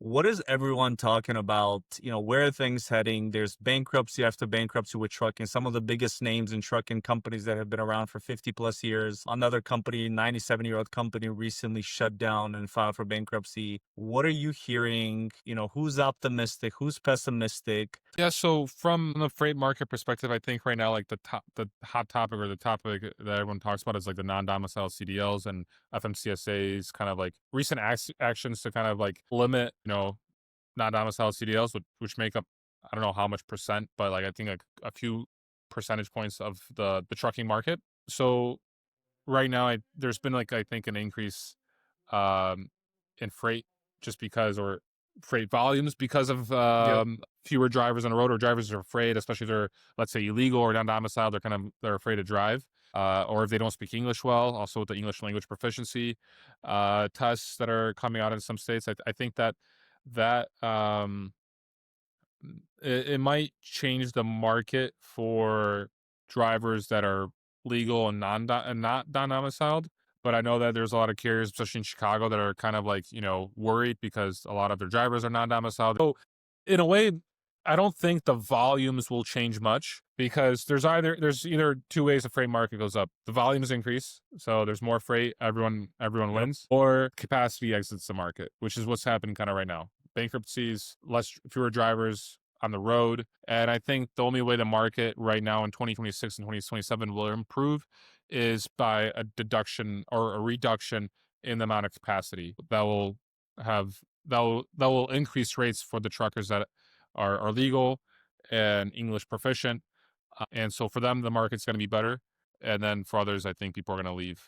What is everyone talking about? Where are things heading? There's bankruptcy after bankruptcy with trucking. Some of the biggest names in trucking companies that have been around for 50 plus years. Another company, 97-year-old company, recently shut down and filed for bankruptcy. What are you hearing? Who's optimistic? Who's pessimistic? Yeah, so from the freight market perspective, I think right now, like the hot topic or the topic that everyone talks about is like the non-domicile CDLs and FMCSA's kind of like recent actions to kind of like limit, non-domicile CDLs, which make up I don't know how much percent, but like I think like a few percentage points of the trucking market. So right now, there's been like I think an increase um, in freight just because, or freight volumes because of Yep. fewer drivers on the road, or drivers are afraid, especially if they're, let's say, illegal or non-domiciled, they're afraid to drive, or if they don't speak English well. Also, with the English language proficiency tests that are coming out in some states, I think that it might change the market for drivers that are legal and not non-domiciled. But I know that there's a lot of carriers, especially in Chicago, that are kind of like, worried because a lot of their drivers are non-domiciled. So in a way, I don't think the volumes will change much because there's either two ways the freight market goes up. The volumes increase, so there's more freight, everyone Yep. wins, or capacity exits the market, which is what's happening kind of right now. Bankruptcies, fewer drivers on the road. And I think the only way the market right now in 2026 and 2027 will improve is by a deduction or a reduction in the amount of capacity that will increase rates for the truckers that are legal and English proficient. And so for them, the market's going to be better. And then for others, I think people are going to leave.